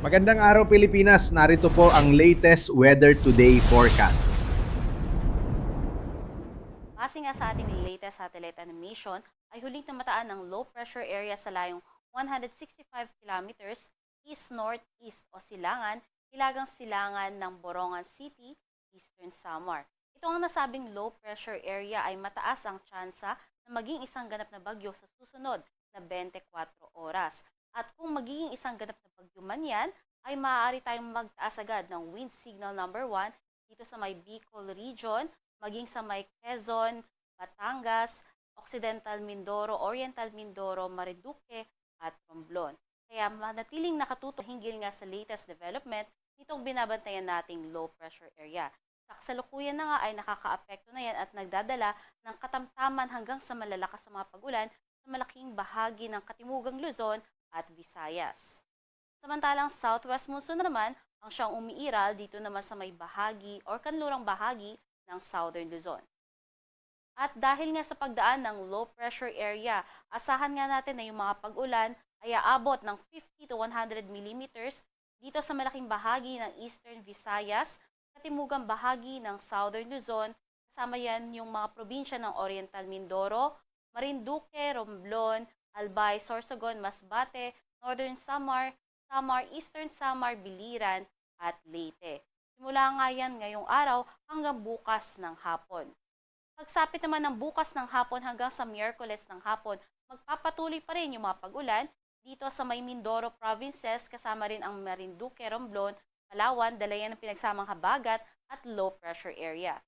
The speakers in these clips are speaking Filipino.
Magandang araw Pilipinas, narito po ang latest weather today forecast. Base nga sa ating latest satellite animation, ay huling namataan ng low pressure area sa layong 165 kilometers east-northeast o hilagang silangan ng Borongan City, Eastern Samar. Ito ang nasabing low pressure area ay mataas ang tsansa na maging isang ganap na bagyo sa susunod na 24 oras. At kung magiging isang ganap na bagyo man yan, ay maaari tayong magtaas agad ng wind signal number 1 dito sa may Bicol region, maging sa may Quezon, Batangas, Occidental Mindoro, Oriental Mindoro, Marinduque at Romblon. Kaya manatiling nakatutok hinggil nga sa latest development nitong binabantayan nating low pressure area. Sa kasalukuyan na nga ay nakakaapekto na yan at nagdadala ng katamtaman hanggang sa malalakas na mga pagulan sa malaking bahagi ng Katimugang Luzon at Visayas. Samantalang southwest monsoon naman ang siyang umiiral dito naman sa may bahagi or kanlurang bahagi ng Southern Luzon. At dahil nga sa pagdaan ng low pressure area, asahan nga natin na yung mga pag-ulan ay aabot ng 50 to 100 millimeters dito sa malaking bahagi ng Eastern Visayas, katimugang bahagi ng Southern Luzon, kasama yan yung mga probinsya ng Oriental Mindoro, Marinduque, Romblon, Albay, Sorsogon, Masbate, Northern Samar, Eastern Samar, Biliran, at Leyte. Simula nga yan ngayong araw hanggang bukas ng hapon. Pagsapit naman ng bukas ng hapon hanggang sa Miyerkules ng hapon, magpapatuloy pa rin yung mga pag-ulan dito sa may Mindoro provinces, kasama rin ang Marinduque, Romblon, Palawan, dalayan ng pinagsamang habagat at low pressure area.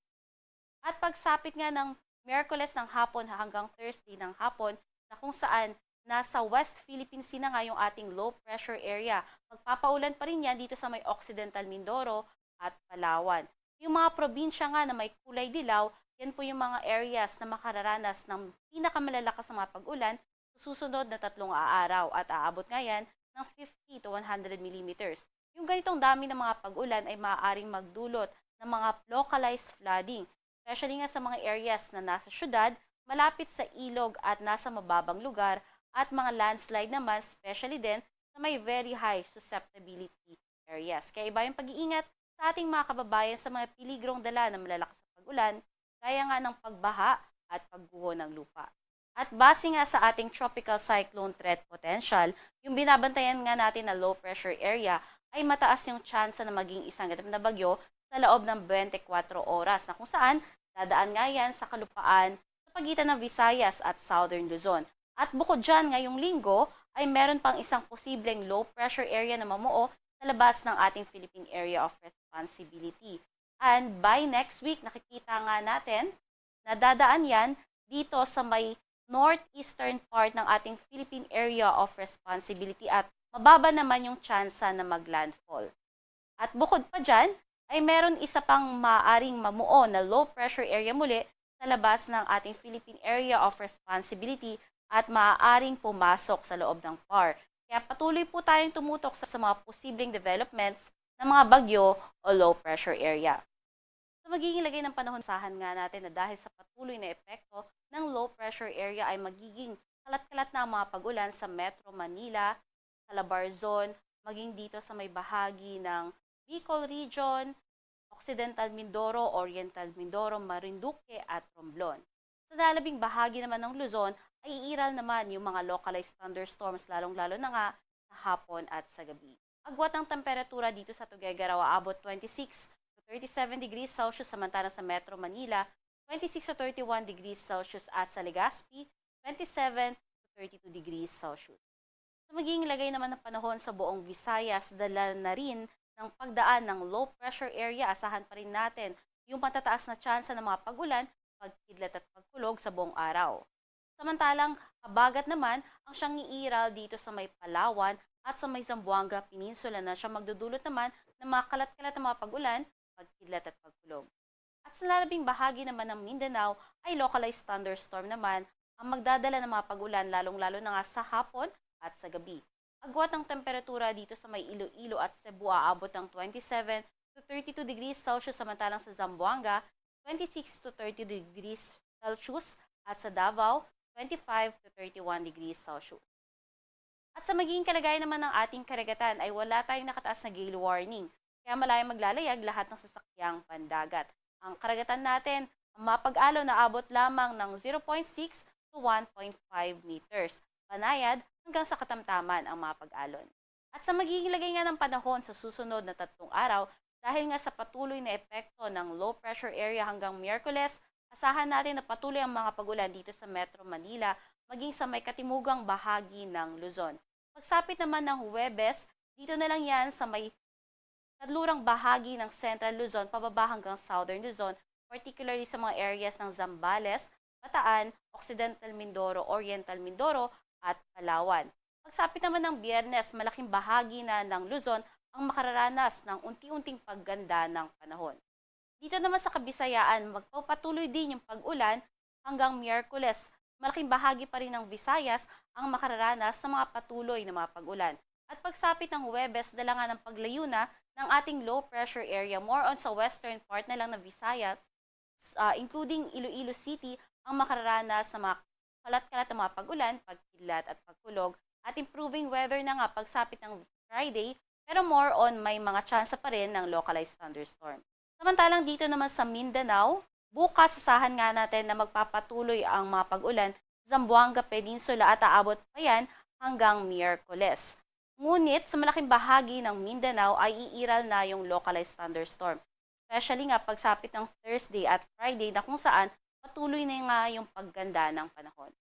At pagsapit nga ng Miyerkules ng hapon hanggang Thursday ng hapon, na kung saan nasa West Philippine Sea na nga yung ating low pressure area, magpapaulan pa rin yan dito sa may Occidental Mindoro at Palawan. Yung mga probinsya nga na may kulay dilaw, yan po yung mga areas na makararanas ng pinakamalalakas na mga pag-ulan sa susunod na 3 araw at aabot nga yan ng 50 to 100 millimeters. Yung ganitong dami ng mga pag-ulan ay maaaring magdulot ng mga localized flooding, especially nga sa mga areas na nasa syudad, malapit sa ilog at nasa mababang lugar, at mga landslide naman, especially din sa may very high susceptibility areas. Kaya iba yung pag-iingat sa ating mga kababayan sa mga piligrong dala ng malalakas na pag-ulan, gaya nga ng pagbaha at pagguho ng lupa. At base nga sa ating tropical cyclone threat potential, yung binabantayan nga natin na low pressure area ay mataas yung tsansa na maging isang ganap na bagyo sa loob ng 24 oras na kung saan dadaan nga yan sa kalupaan sa pagitan ng Visayas at Southern Luzon. At bukod dyan, ngayong linggo ay meron pang isang posibleng low pressure area na mamuo sa labas ng ating Philippine Area of Responsibility. And by next week, nakikita nga natin na dadaan yan dito sa may northeastern part ng ating Philippine Area of Responsibility at mababa naman yung tsansa na maglandfall. At bukod pa dyan, ay meron isa pang maaring mamuo na low pressure area muli sa labas ng ating Philippine Area of Responsibility at maaaring pumasok sa loob ng PAR. Kaya patuloy po tayong tumutok sa mga posibleng developments ng mga bagyo o low pressure area. Sa magiging lagay ng panahon, sahan nga natin na dahil sa patuloy na epekto ng low pressure area ay magiging kalat-kalat na ang mga pag-ulan sa Metro Manila, Calabarzon, maging dito sa may bahagi ng Bicol Region, Occidental Mindoro, Oriental Mindoro, Marinduque at Romblon. Sa nalabing bahagi naman ng Luzon ay iiral naman yung mga localized thunderstorms, lalong-lalo na nga sa hapon at sa gabi. Agwat ng temperatura dito sa Tuguegarao aabot 26 to 37 degrees Celsius, samantalang sa Metro Manila 26 to 31 degrees Celsius at sa Legazpi 27 to 32 degrees Celsius. Sa magiging lagay naman ng panahon sa buong Visayas, dala na rin ng pagdaan ng low pressure area, asahan pa rin natin yung matataas na tsansa ng mga pagulan, pagkidlat at pagkulog sa buong araw. Samantalang habagat naman ang siyang iiral dito sa may Palawan at sa may Zamboanga Peninsula na siya magdudulot naman ng mga kalat-kalat na mga pagulan, pagkidlat at pagkulog. At sa lalabing bahagi naman ng Mindanao ay localized thunderstorm naman ang magdadala ng mga pagulan, lalong-lalo na nga sa hapon at sa gabi. Agwat ng temperatura dito sa may Iloilo at Cebu aabot ng 27 to 32 degrees Celsius, samantalang sa Zamboanga 26 to 30 degrees Celsius at sa Davao 25 to 31 degrees Celsius. At sa magiging kalagayan naman ng ating karagatan ay wala tayong nakataas na gale warning. Kaya malayang maglalayag lahat ng sasakyang pandagat. Ang karagatan natin, ang mapag-alon na abot lamang ng 0.6 to 1.5 meters. Panayad hanggang sa katamtaman ang mapag-alon. At sa magiging lagay nga ng panahon sa susunod na 3 araw, dahil nga sa patuloy na epekto ng low pressure area hanggang Miyerkules, asahan natin na patuloy ang mga pag-ulan dito sa Metro Manila, maging sa may katimugang bahagi ng Luzon. Pagsapit naman ng Huwebes, dito na lang yan sa may kadlurang bahagi ng Central Luzon, pababa hanggang Southern Luzon, particularly sa mga areas ng Zambales, Bataan, Occidental Mindoro, Oriental Mindoro, at Palawan. Pagsapit naman ng Biyernes, malaking bahagi na ng Luzon ang makararanas ng unti-unting pagganda ng panahon. Dito naman sa Kabisayaan, magpapatuloy din yung pag-ulan hanggang Miyerkules. Malaking bahagi pa rin ng Visayas ang makararanas sa mga patuloy na mga pag-ulan. At pagsapit ng Huwebes, dala nga ng paglayo na ng ating low pressure area, more on sa western part na lang ng Visayas, including Iloilo City, ang makararanas sa mga kalat-kalat na mga pag-ulan, pagkilat at pagkulog, at improving weather na nga pagsapit ng Friday, pero more on may mga tsansa pa rin ng localized thunderstorm. Samantalang dito naman sa Mindanao, bukas asahan nga natin na magpapatuloy ang mga pag-ulan sa Zamboanga Peninsula at aabot pa yan hanggang Miyerkules. Ngunit sa malaking bahagi ng Mindanao ay iiral na yung localized thunderstorm. Especially nga pagsapit ng Thursday at Friday na kung saan patuloy na nga yung pagganda ng panahon.